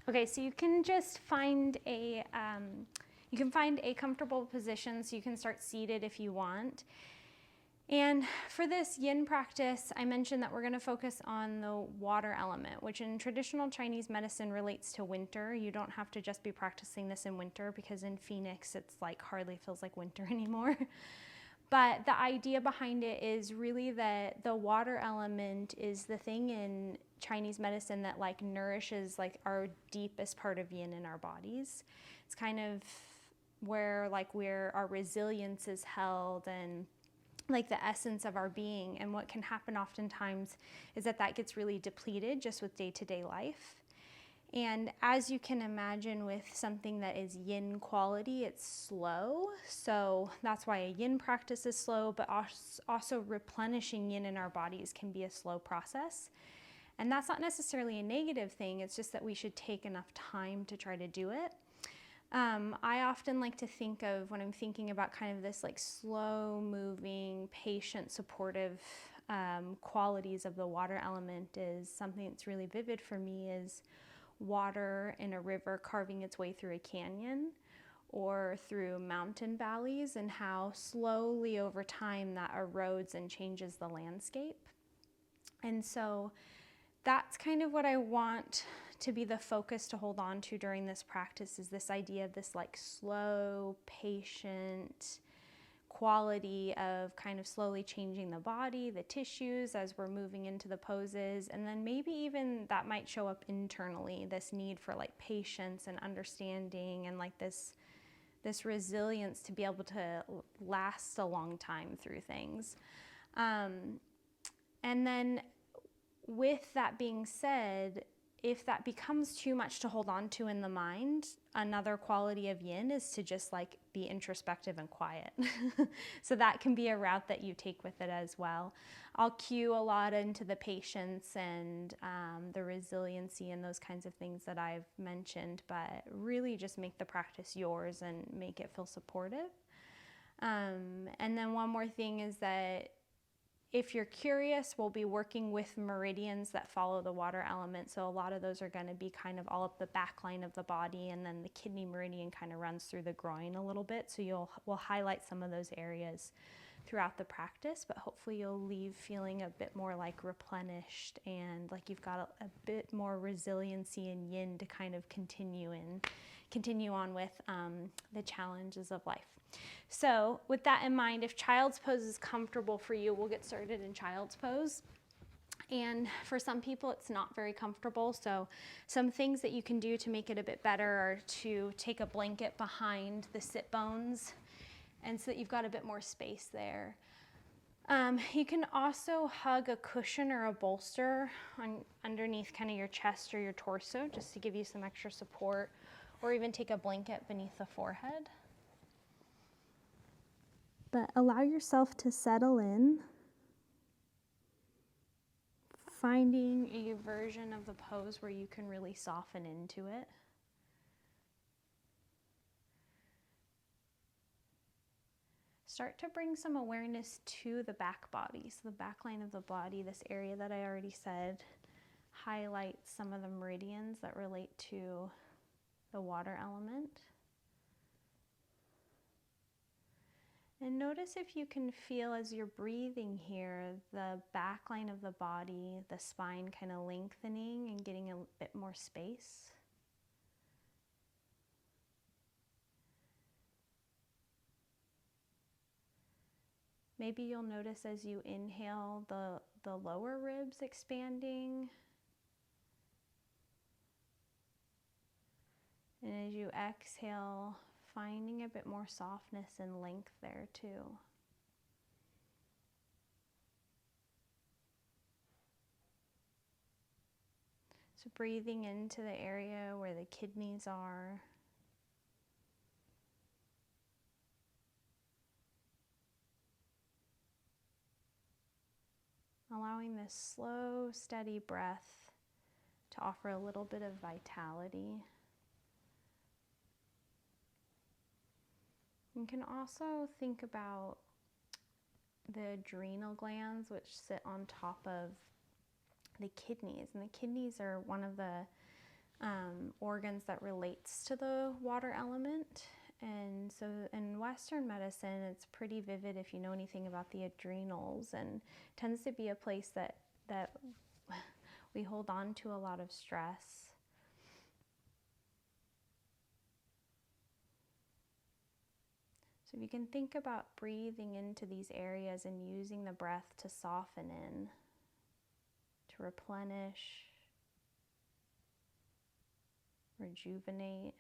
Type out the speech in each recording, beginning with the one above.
Okay, so you can just find a comfortable position, so you can start seated if you want. And for this yin practice, I mentioned that we're going to focus on the water element, which in traditional Chinese medicine relates to winter. You don't have to just be practicing this in winter, because in Phoenix it's like hardly feels like winter anymore. But the idea behind it is really that the water element is the thing in Chinese medicine that like nourishes like our deepest part of yin in our bodies. It's kind of where our resilience is held, and like the essence of our being. And what can happen oftentimes is that gets really depleted just with day-to-day life. And as you can imagine, with something that is yin quality, it's slow. So that's why a yin practice is slow, but also replenishing yin in our bodies can be a slow process. And that's not necessarily a negative thing, it's just that we should take enough time to try to do it. I often like to think of, when I'm thinking about kind of this like slow moving, patient, supportive qualities of the water element, is something that's really vivid for me is water in a river carving its way through a canyon or through mountain valleys, and how slowly over time that erodes and changes the landscape. And so that's kind of what I want to be the focus to hold on to during this practice, is this idea of this like slow, patient quality of kind of slowly changing the body, the tissues as we're moving into the poses. And then maybe even that might show up internally, this need for like patience and understanding, and like this resilience to be able to last a long time through things. And then with that being said, if that becomes too much to hold on to in the mind, another quality of yin is to just like be introspective and quiet. So that can be a route that you take with it as well. I'll cue a lot into the patience and the resiliency and those kinds of things that I've mentioned, but really just make the practice yours and make it feel supportive. And then one more thing is that if you're curious, we'll be working with meridians that follow the water element. So a lot of those are going to be kind of all up the back line of the body, and then the kidney meridian kind of runs through the groin a little bit. So we'll highlight some of those areas throughout the practice, but hopefully you'll leave feeling a bit more like replenished and like you've got a bit more resiliency and yin to kind of continue on with the challenges of life. So with that in mind, if child's pose is comfortable for you, we'll get started in child's pose. And for some people it's not very comfortable, so some things that you can do to make it a bit better are to take a blanket behind the sit bones, and so that you've got a bit more space there. You can also hug a cushion or a bolster underneath kind of your chest or your torso, just to give you some extra support, or even take a blanket beneath the forehead. But allow yourself to settle in, finding a version of the pose where you can really soften into it. Start to bring some awareness to the back body, so the back line of the body, this area that I already said highlights some of the meridians that relate to the water element. And notice if you can feel, as you're breathing here, the back line of the body, the spine kind of lengthening and getting a bit more space. Maybe you'll notice as you inhale the lower ribs expanding. And as you exhale, finding a bit more softness and length there too. So breathing into the area where the kidneys are. Allowing this slow, steady breath to offer a little bit of vitality. You can also think about the adrenal glands, which sit on top of the kidneys. And the kidneys are one of the organs that relates to the water element. And so in Western medicine, it's pretty vivid if you know anything about the adrenals, and tends to be a place that we hold on to a lot of stress. So if you can think about breathing into these areas and using the breath to soften in, to replenish, rejuvenate.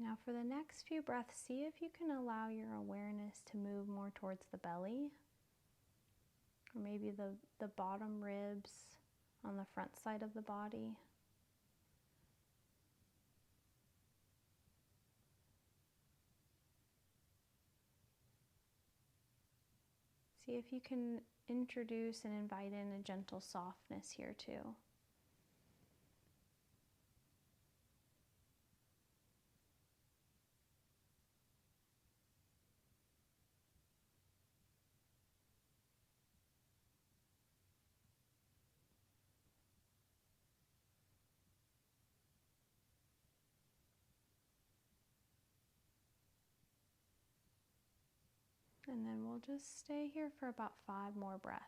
Now for the next few breaths, see if you can allow your awareness to move more towards the belly, or maybe the bottom ribs on the front side of the body. See if you can introduce and invite in a gentle softness here too. And then we'll just stay here for about 5 more breaths.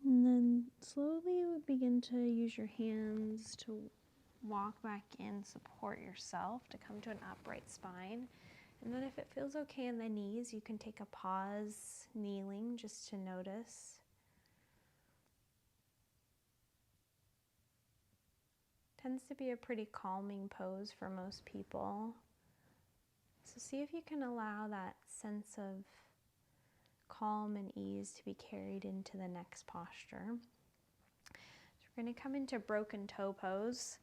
And then slowly begin to use your hands to walk back in, support yourself, to come to an upright spine. And then if it feels okay in the knees, you can take a pause kneeling just to notice. Tends to be a pretty calming pose for most people. So see if you can allow that sense of calm and ease to be carried into the next posture. So we're going to come into broken toe pose.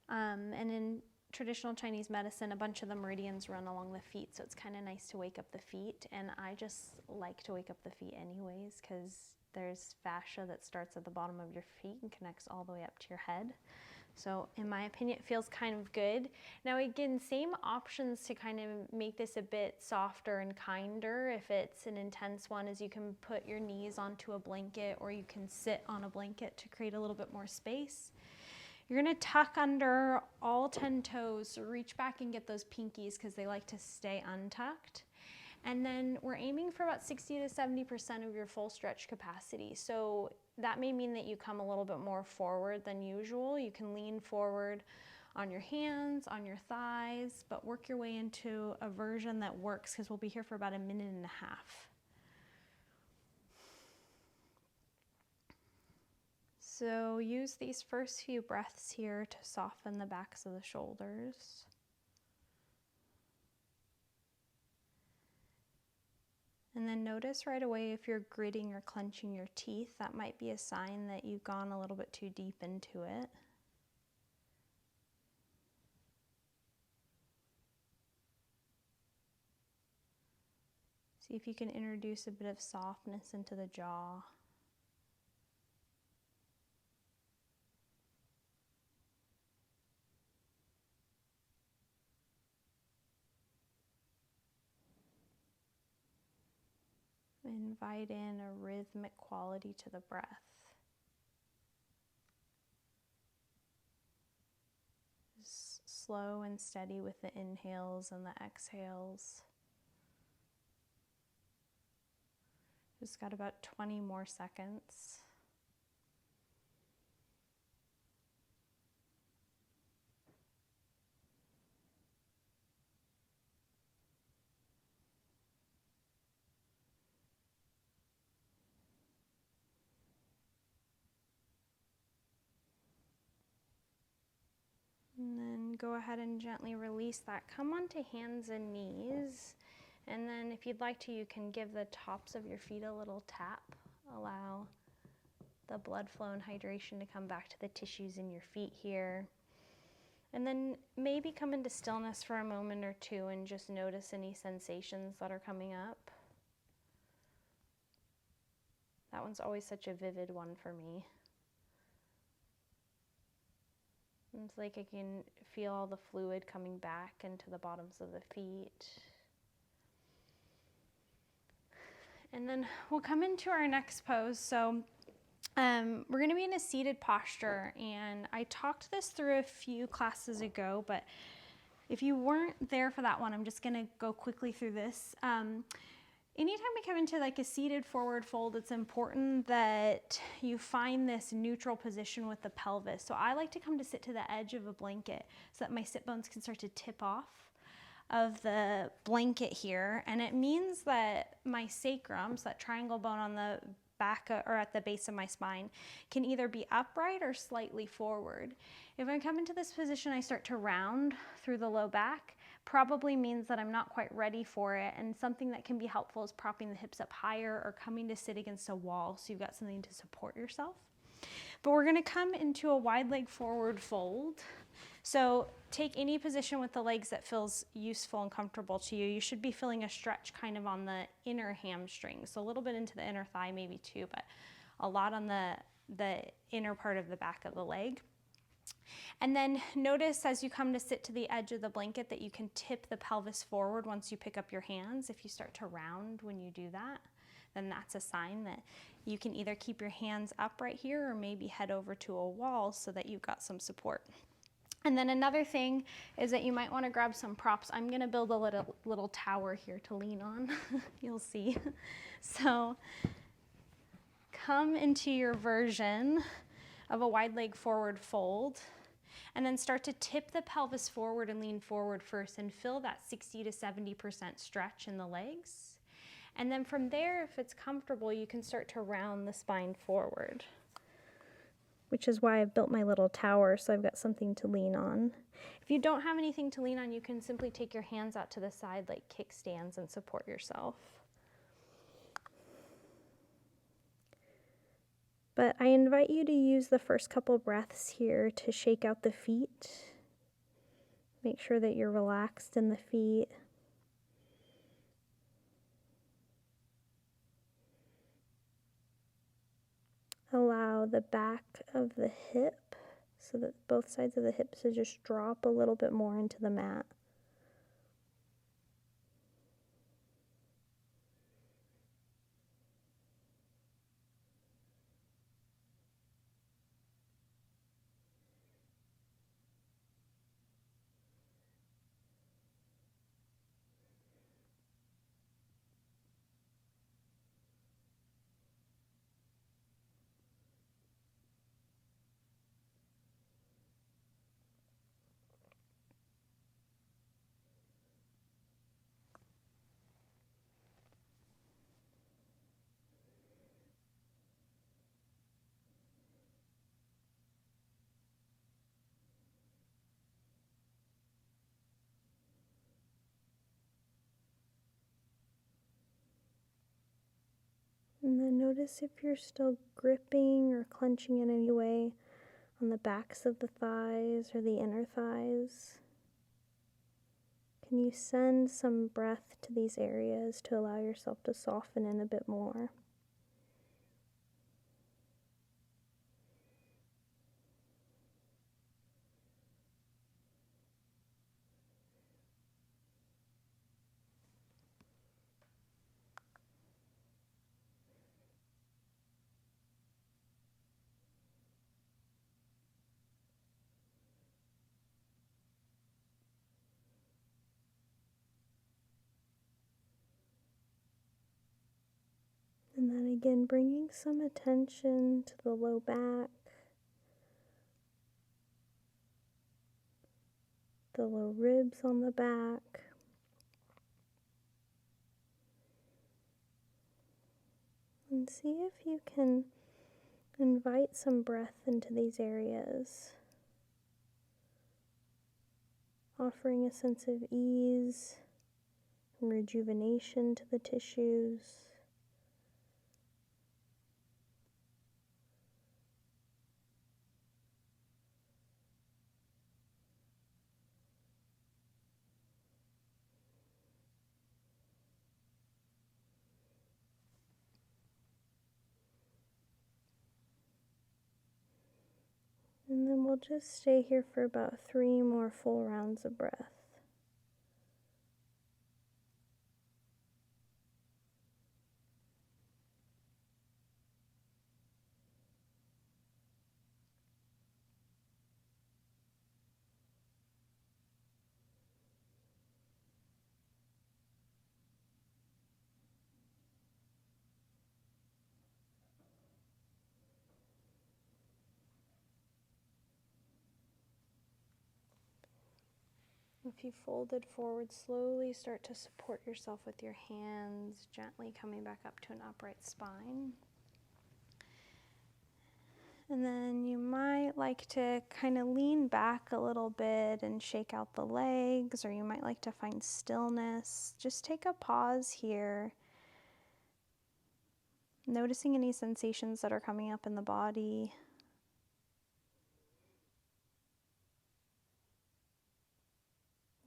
And in traditional Chinese medicine, a bunch of the meridians run along the feet, so it's kind of nice to wake up the feet. And I just like to wake up the feet anyways, because there's fascia that starts at the bottom of your feet and connects all the way up to your head. So in my opinion, it feels kind of good. Now again, same options to kind of make this a bit softer and kinder. If it's an intense one, is you can put your knees onto a blanket, or you can sit on a blanket to create a little bit more space. You're gonna tuck under all 10 toes, so reach back and get those pinkies because they like to stay untucked. And then we're aiming for about 60 to 70% of your full stretch capacity. So that may mean that you come a little bit more forward than usual. You can lean forward on your hands, on your thighs, but work your way into a version that works, because we'll be here for about 1.5 minutes. So use these first few breaths here to soften the backs of the shoulders. And then notice right away if you're gritting or clenching your teeth. That might be a sign that you've gone a little bit too deep into it. See if you can introduce a bit of softness into the jaw. Invite in a rhythmic quality to the breath. Just slow and steady with the inhales and the exhales. Just got about 20 more seconds. And then go ahead and gently release that. Come onto hands and knees. And then if you'd like to, you can give the tops of your feet a little tap. Allow the blood flow and hydration to come back to the tissues in your feet here. And then maybe come into stillness for a moment or two and just notice any sensations that are coming up. That one's always such a vivid one for me. It's like I can feel all the fluid coming back into the bottoms of the feet. And then we'll come into our next pose. So we're going to be in a seated posture, and I talked this through a few classes ago, but if you weren't there for that one, I'm just going to go quickly through this. Anytime we come into like a seated forward fold, it's important that you find this neutral position with the pelvis. So I like to come to sit to the edge of a blanket so that my sit bones can start to tip off of the blanket here. And it means that my sacrum, so that triangle bone on the back or at the base of my spine, can either be upright or slightly forward. If I come into this position, I start to round through the low back. Probably means that I'm not quite ready for it, and something that can be helpful is propping the hips up higher or coming to sit against a wall so you've got something to support yourself. But we're going to come into a wide leg forward fold. So take any position with the legs that feels useful and comfortable to you. You should be feeling a stretch kind of on the inner hamstring, so a little bit into the inner thigh maybe too, but a lot on the inner part of the back of the leg. And then notice as you come to sit to the edge of the blanket that you can tip the pelvis forward once you pick up your hands. If you start to round when you do that, then that's a sign that you can either keep your hands up right here or maybe head over to a wall so that you've got some support. And then another thing is that you might want to grab some props. I'm going to build a little tower here to lean on. You'll see. So come into your version of a wide leg forward fold, and then start to tip the pelvis forward and lean forward first and feel that 60 to 70% stretch in the legs. And then from there, if it's comfortable, you can start to round the spine forward, which is why I've built my little tower, so I've got something to lean on. If you don't have anything to lean on, you can simply take your hands out to the side like kickstands and support yourself. But I invite you to use the first couple breaths here to shake out the feet. Make sure that you're relaxed in the feet. Allow the back of the hip, so that both sides of the hips to just drop a little bit more into the mat. And then notice if you're still gripping or clenching in any way on the backs of the thighs or the inner thighs. Can you send some breath to these areas to allow yourself to soften in a bit more? Again, bringing some attention to the low back, the low ribs on the back. And see if you can invite some breath into these areas, offering a sense of ease and rejuvenation to the tissues. And then we'll just stay here for about 3 more full rounds of breath. If you folded forward, slowly start to support yourself with your hands, gently coming back up to an upright spine. And then you might like to kind of lean back a little bit and shake out the legs, or you might like to find stillness. Just take a pause here, noticing any sensations that are coming up in the body.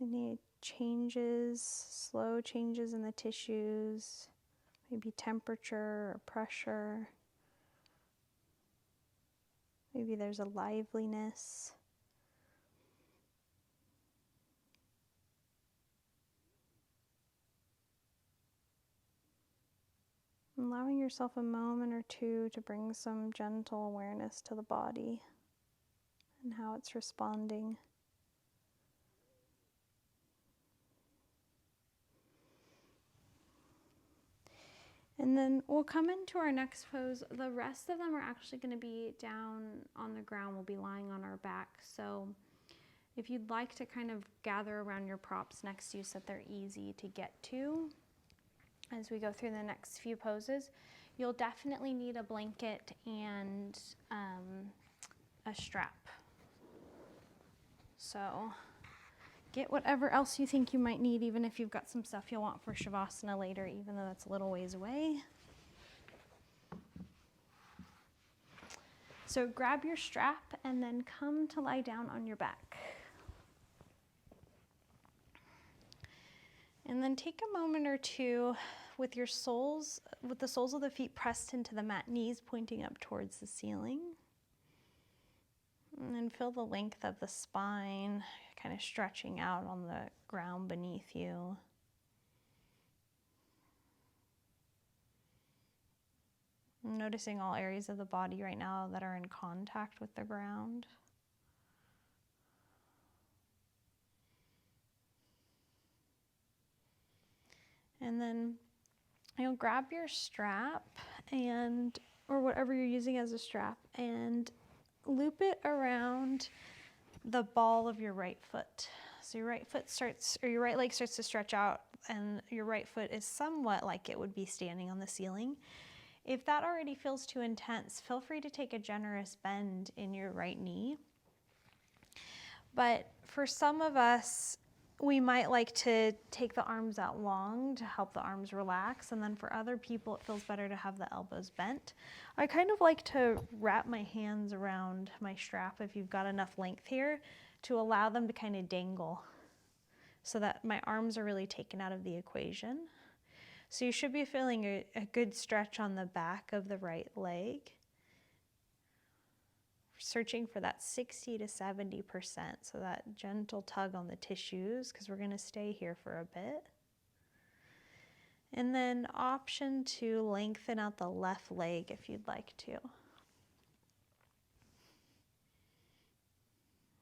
Any changes, slow changes in the tissues, maybe temperature or pressure. Maybe there's a liveliness. Allowing yourself a moment or two to bring some gentle awareness to the body and how it's responding. And then we'll come into our next pose. The rest of them are actually going to be down on the ground. We'll be lying on our back. So if you'd like to kind of gather around your props next to you so that they're easy to get to as we go through the next few poses, you'll definitely need a blanket and a strap. So get whatever else you think you might need, even if you've got some stuff you'll want for Shavasana later, even though that's a little ways away. So grab your strap and then come to lie down on your back. And then take a moment or two with the soles of the feet pressed into the mat, knees pointing up towards the ceiling. And then feel the length of the spine kind of stretching out on the ground beneath you. Noticing all areas of the body right now that are in contact with the ground. And then you'll grab your strap or whatever you're using as a strap, and loop it around the ball of your right foot. So your right leg starts to stretch out, and your right foot is somewhat like it would be standing on the ceiling. If that already feels too intense, feel free to take a generous bend in your right knee. But for some of us, we might like to take the arms out long to help the arms relax, and then for other people it feels better to have the elbows bent. I kind of like to wrap my hands around my strap, if you've got enough length here, to allow them to kind of dangle so that my arms are really taken out of the equation. So you should be feeling a good stretch on the back of the right leg. Searching for that 60 to 70%, so that gentle tug on the tissues, because we're going to stay here for a bit. And then option to lengthen out the left leg if you'd like to.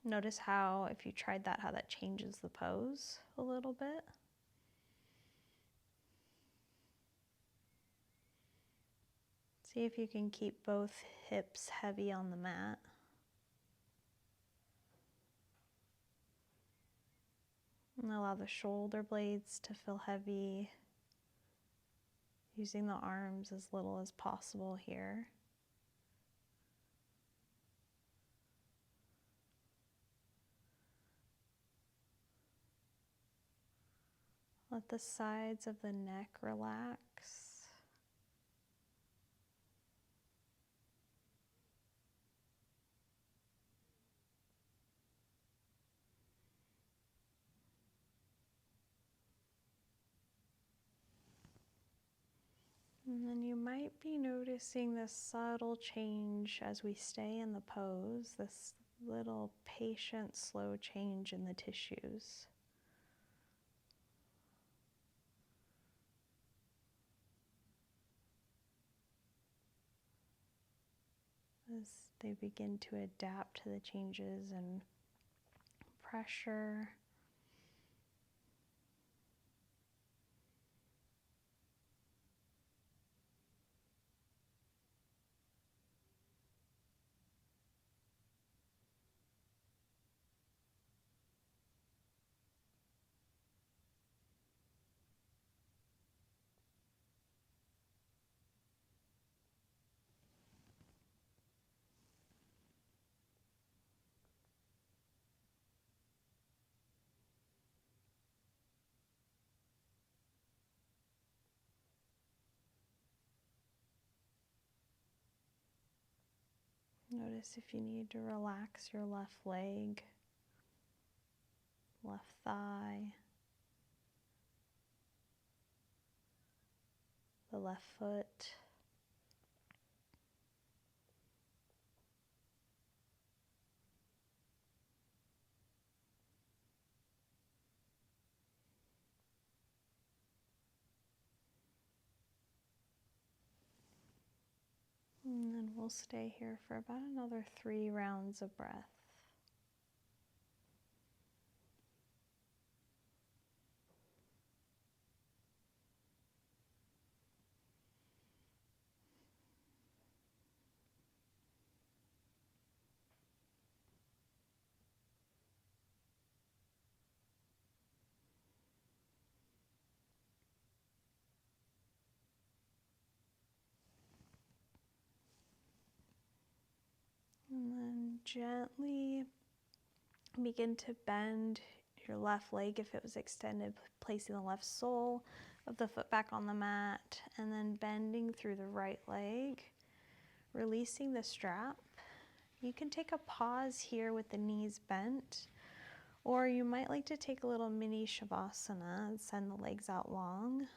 Notice how, if you tried that, how that changes the pose a little bit. See if you can keep both hips heavy on the mat. And allow the shoulder blades to feel heavy, using the arms as little as possible here. Let the sides of the neck relax. And then you might be noticing this subtle change as we stay in the pose, this little patient, slow change in the tissues. As they begin to adapt to the changes in pressure. Notice if you need to relax your left leg, left thigh, the left foot. And then we'll stay here for about another 3 rounds of breath. And then gently begin to bend your left leg if it was extended, placing the left sole of the foot back on the mat, and then bending through the right leg, releasing the strap. You can take a pause here with the knees bent, or you might like to take a little mini shavasana and send the legs out long.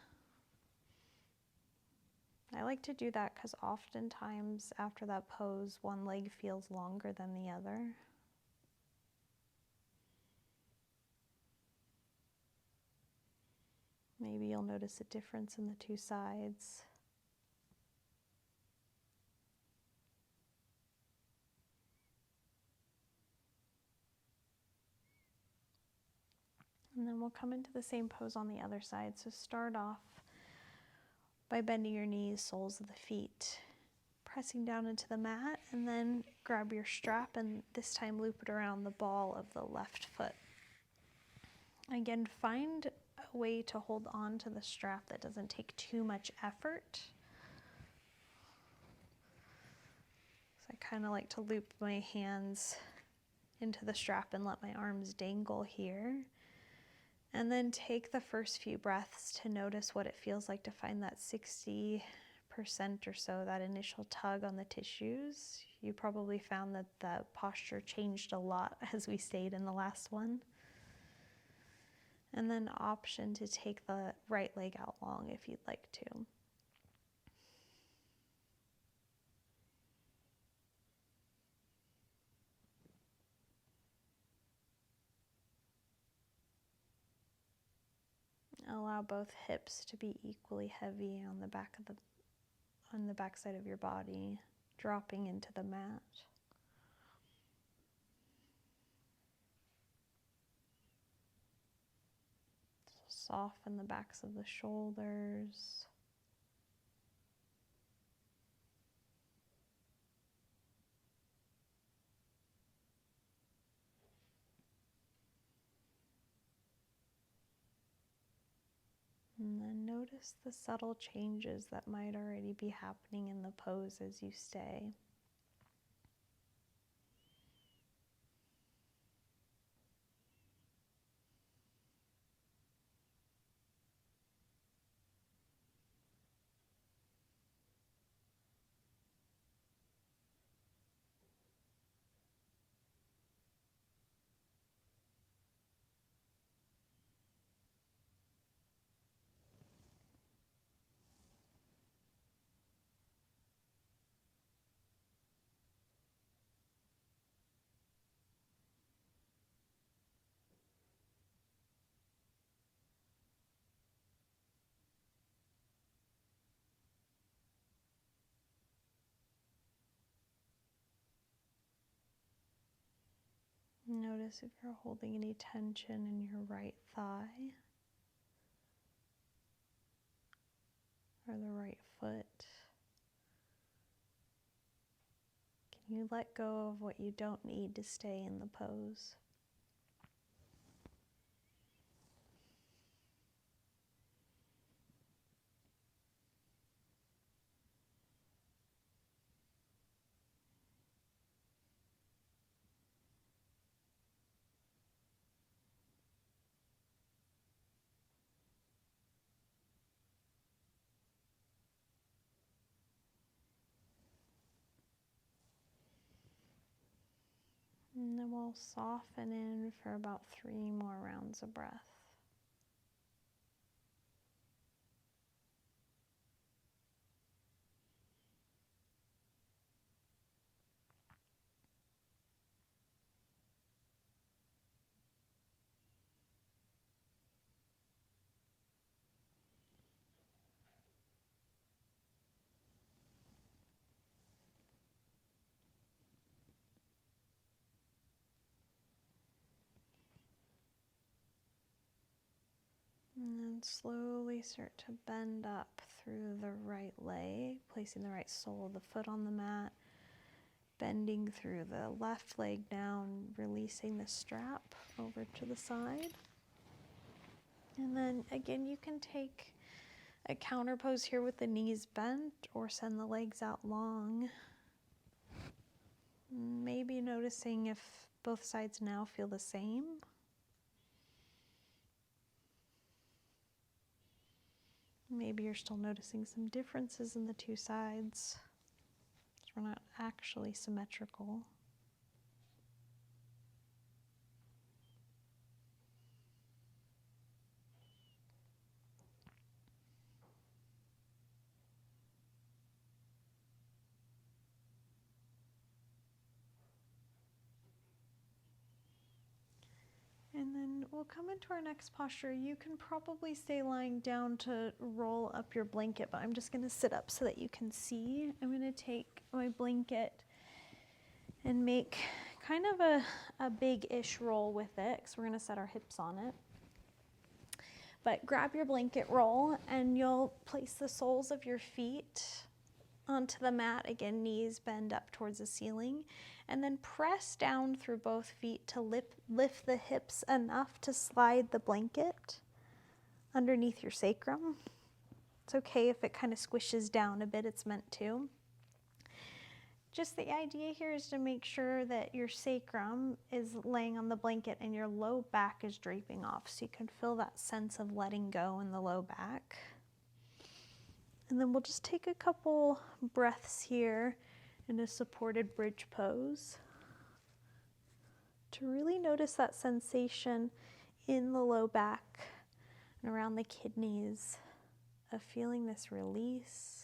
I like to do that because oftentimes after that pose, one leg feels longer than the other. Maybe you'll notice a difference in the two sides. And then we'll come into the same pose on the other side. So start off by bending your knees, soles of the feet, pressing down into the mat, and then grab your strap and this time loop it around the ball of the left foot. Again, find a way to hold on to the strap that doesn't take too much effort. So I kind of like to loop my hands into the strap and let my arms dangle here. And then take the first few breaths to notice what it feels like to find that 60% or so, that initial tug on the tissues. You probably found that the posture changed a lot as we stayed in the last one. And then option to take the right leg out long if you'd like to. Allow both hips to be equally heavy on the back side of your body, dropping into the mat. So soften the backs of the shoulders. And then notice the subtle changes that might already be happening in the pose as you stay. Notice if you're holding any tension in your right thigh or the right foot. Can you let go of what you don't need to stay in the pose? And then we'll soften in for about 3 more rounds of breath. And then slowly start to bend up through the right leg, placing the right sole of the foot on the mat, bending through the left leg down, releasing the strap over to the side. And then again, you can take a counter pose here with the knees bent or send the legs out long. Maybe noticing if both sides now feel the same. Maybe you're still noticing some differences in the two sides. We're not actually symmetrical. And then we'll come into our next posture. You can probably stay lying down to roll up your blanket, but I'm just going to sit up so that you can see. I'm going to take my blanket and make kind of a big-ish roll with it, because we're going to set our hips on it. But grab your blanket roll and you'll place the soles of your feet onto the mat. Again, knees bend up towards the ceiling. And then press down through both feet to lift the hips enough to slide the blanket underneath your sacrum. It's okay if it kind of squishes down a bit, it's meant to. Just the idea here is to make sure that your sacrum is laying on the blanket and your low back is draping off, so you can feel that sense of letting go in the low back. And then we'll just take a couple breaths here in a supported bridge pose to really notice that sensation in the low back and around the kidneys of feeling this release.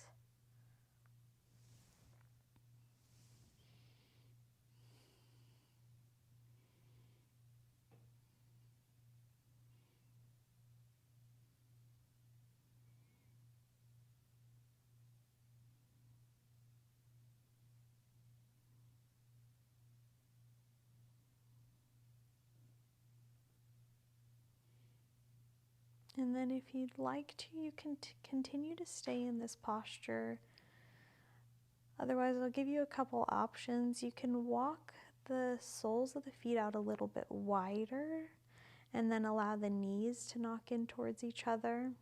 And then if you'd like to, you can continue to stay in this posture. Otherwise, I'll give you a couple options. You can walk the soles of the feet out a little bit wider and then allow the knees to knock in towards each other.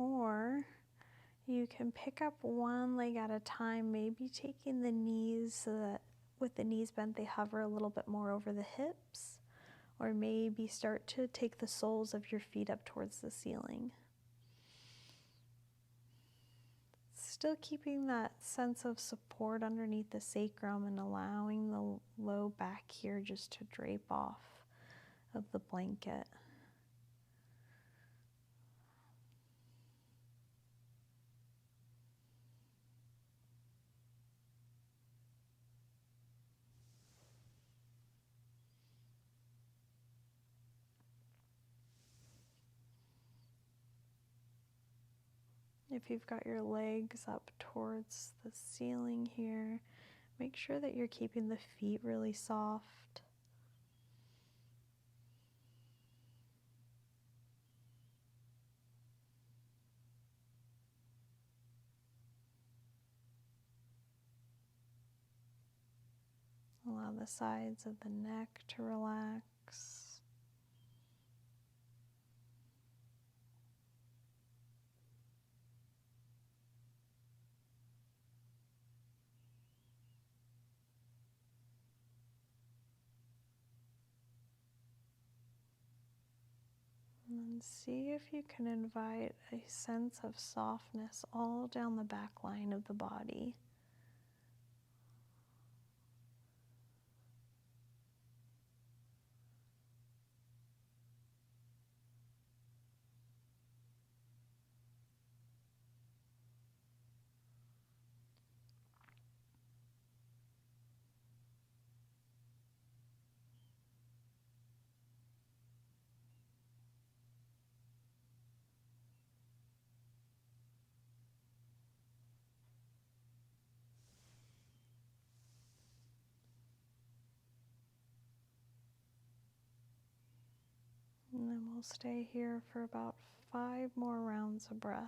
Or you can pick up one leg at a time, maybe taking the knees so that with the knees bent they hover a little bit more over the hips, or maybe start to take the soles of your feet up towards the ceiling. Still keeping that sense of support underneath the sacrum and allowing the low back here just to drape off of the blanket. If you've got your legs up towards the ceiling here, make sure that you're keeping the feet really soft. Allow the sides of the neck to relax. And then see if you can invite a sense of softness all down the back line of the body. And then we'll stay here for about 5 more rounds of breath.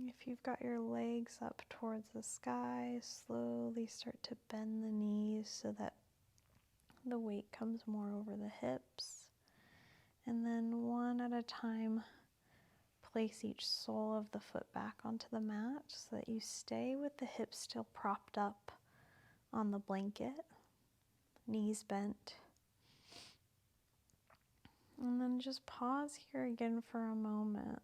If you've got your legs up towards the sky, slowly start to bend the knees so that the weight comes more over the hips. And then one at a time, place each sole of the foot back onto the mat so that you stay with the hips still propped up on the blanket, knees bent. And then just pause here again for a moment.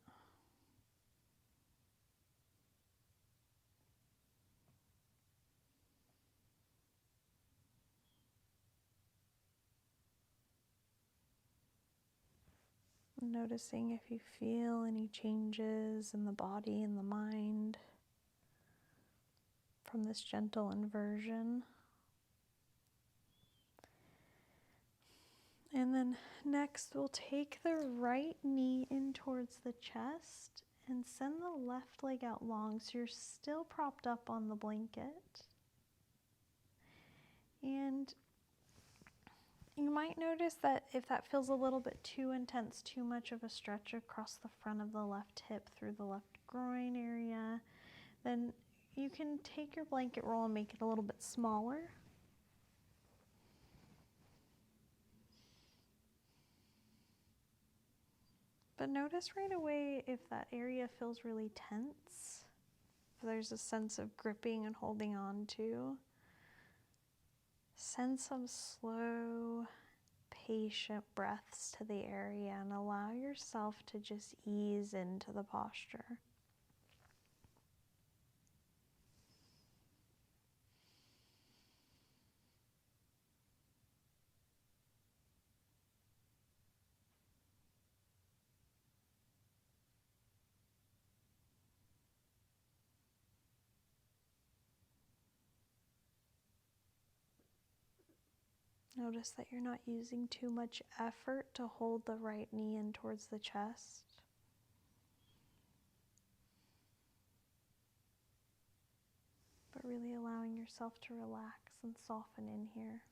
Noticing if you feel any changes in the body and the mind from this gentle inversion. And then next we'll take the right knee in towards the chest and send the left leg out long so you're still propped up on the blanket. And you might notice that if that feels a little bit too intense, too much of a stretch across the front of the left hip through the left groin area, then you can take your blanket roll and make it a little bit smaller. But notice right away if that area feels really tense, if there's a sense of gripping and holding on to. Send some slow, patient breaths to the area and allow yourself to just ease into the posture. Notice that you're not using too much effort to hold the right knee in towards the chest. But really allowing yourself to relax and soften in here.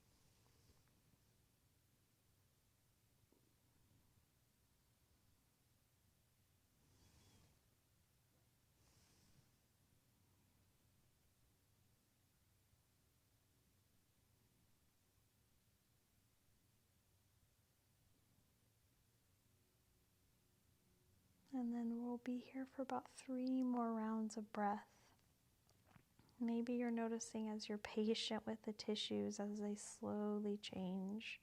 And then we'll be here for about 3 more rounds of breath. Maybe you're noticing as you're patient with the tissues as they slowly change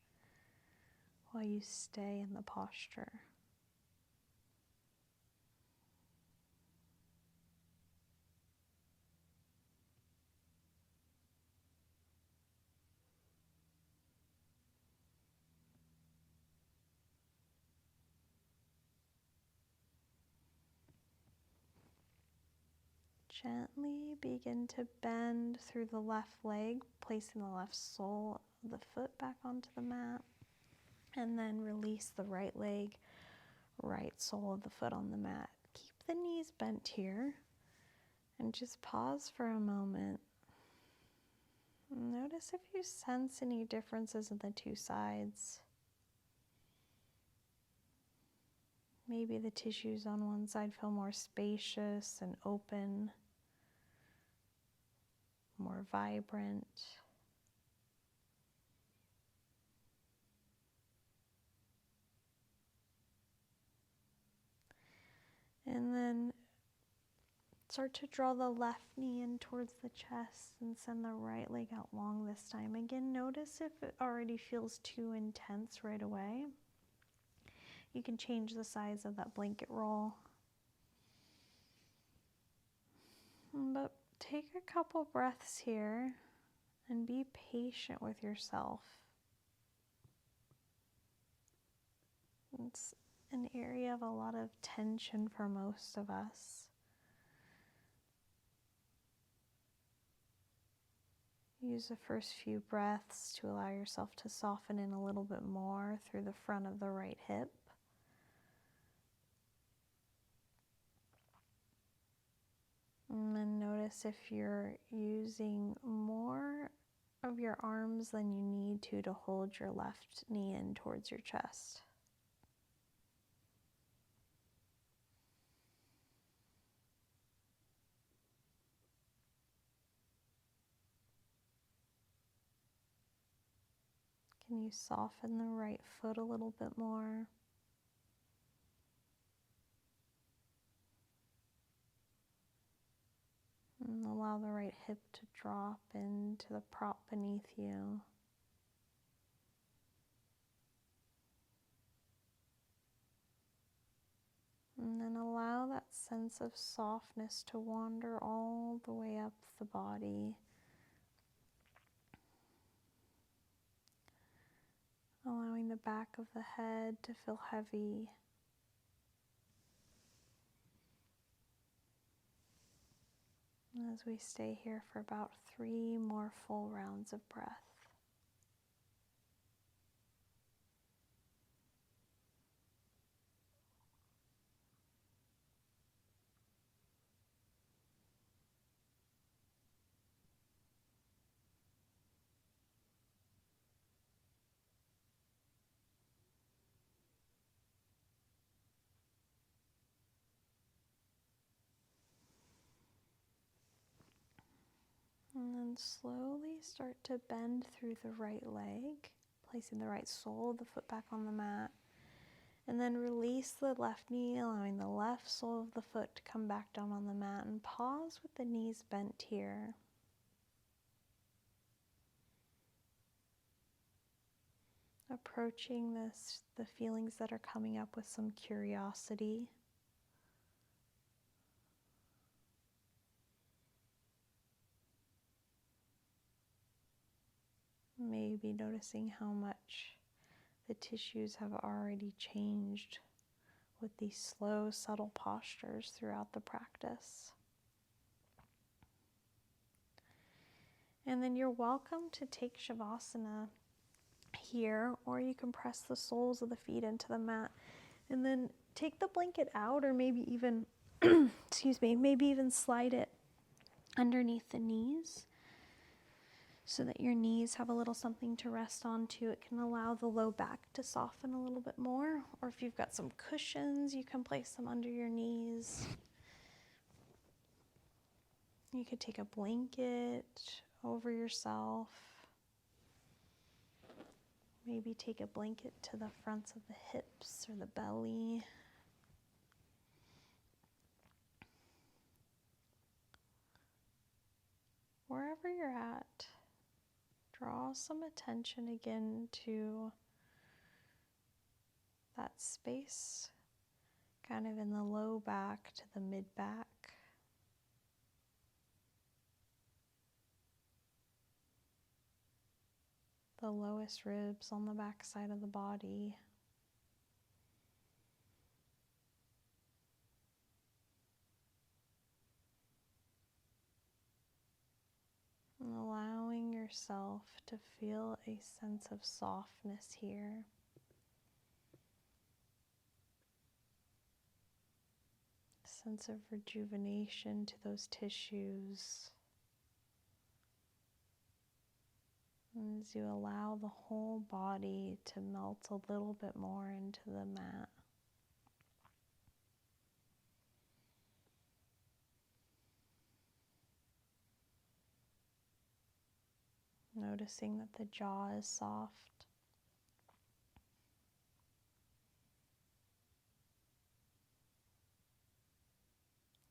while you stay in the posture. Gently begin to bend through the left leg, placing the left sole of the foot back onto the mat. And then release the right leg, right sole of the foot on the mat. Keep the knees bent here and just pause for a moment. Notice if you sense any differences in the two sides. Maybe the tissues on one side feel more spacious and open, more vibrant. And then start to draw the left knee in towards the chest and send the right leg out long this time. Again, notice if it already feels too intense right away. You can change the size of that blanket roll. But take a couple breaths here and be patient with yourself. It's an area of a lot of tension for most of us. Use the first few breaths to allow yourself to soften in a little bit more through the front of the right hip. And then notice if you're using more of your arms than you need to hold your left knee in towards your chest. Can you soften the right foot a little bit more? And allow the right hip to drop into the prop beneath you. And then allow that sense of softness to wander all the way up the body. Allowing the back of the head to feel heavy. As we stay here for about 3 more full rounds of breath. And then slowly start to bend through the right leg, placing the right sole of the foot back on the mat. And then release the left knee, allowing the left sole of the foot to come back down on the mat, and pause with the knees bent here. Approaching the feelings that are coming up with some curiosity. Maybe noticing how much the tissues have already changed with these slow, subtle postures throughout the practice. And then you're welcome to take Shavasana here, or you can press the soles of the feet into the mat and then take the blanket out, or maybe even, excuse me, maybe even slide it underneath the knees so that your knees have a little something to rest onto. It can allow the low back to soften a little bit more, or if you've got some cushions, you can place them under your knees. You could take a blanket over yourself. Maybe take a blanket to the fronts of the hips or the belly. Wherever you're at, draw some attention again to that space, kind of in the low back to the mid back. The lowest ribs on the back side of the body. And allowing yourself to feel a sense of softness here. A sense of rejuvenation to those tissues. And as you allow the whole body to melt a little bit more into the mat. Noticing that the jaw is soft.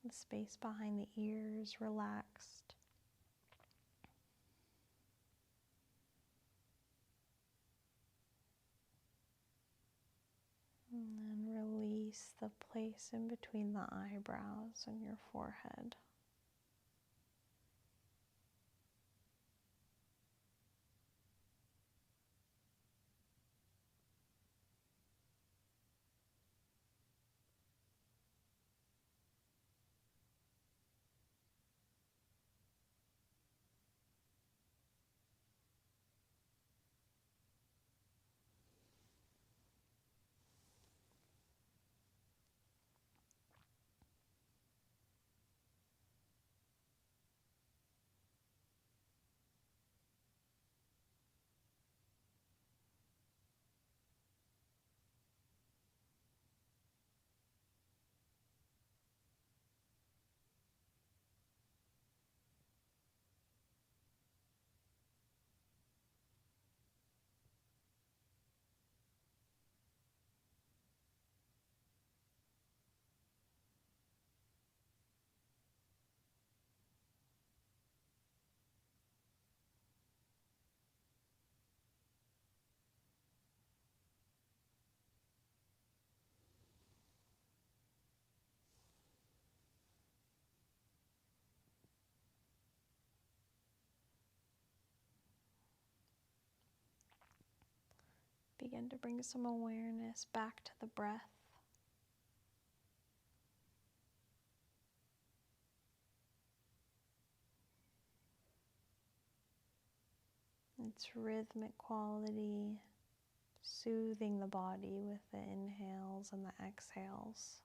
The space behind the ears relaxed. And then release the place in between the eyebrows and your forehead. Begin to bring some awareness back to the breath. Its rhythmic quality, soothing the body with the inhales and the exhales.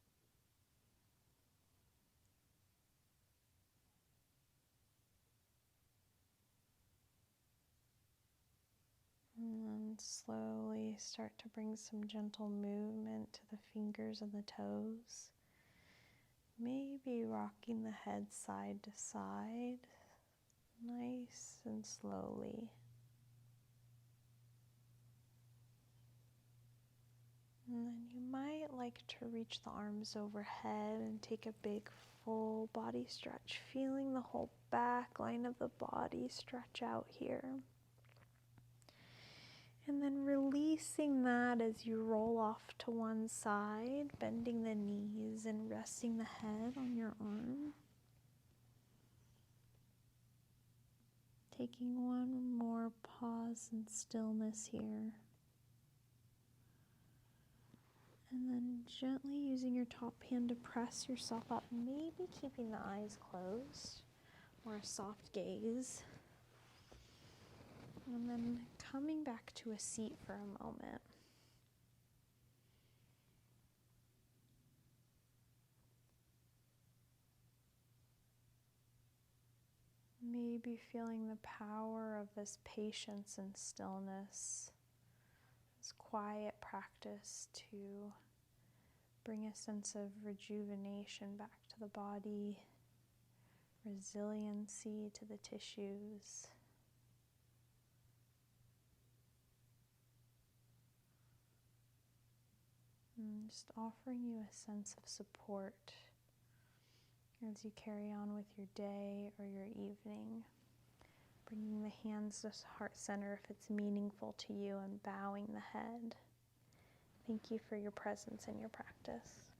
And then slowly start to bring some gentle movement to the fingers and the toes. Maybe rocking the head side to side, nice and slowly. And then you might like to reach the arms overhead and take a big full body stretch, feeling the whole back line of the body stretch out here. And then releasing that as you roll off to one side, bending the knees and resting the head on your arm. Taking one more pause and stillness here. And then gently using your top hand to press yourself up, maybe keeping the eyes closed or a soft gaze. And then coming back to a seat for a moment. Maybe feeling the power of this patience and stillness, this quiet practice to bring a sense of rejuvenation back to the body, resiliency to the tissues. And just offering you a sense of support as you carry on with your day or your evening. Bringing the hands to heart center if it's meaningful to you, and bowing the head. Thank you for your presence and your practice.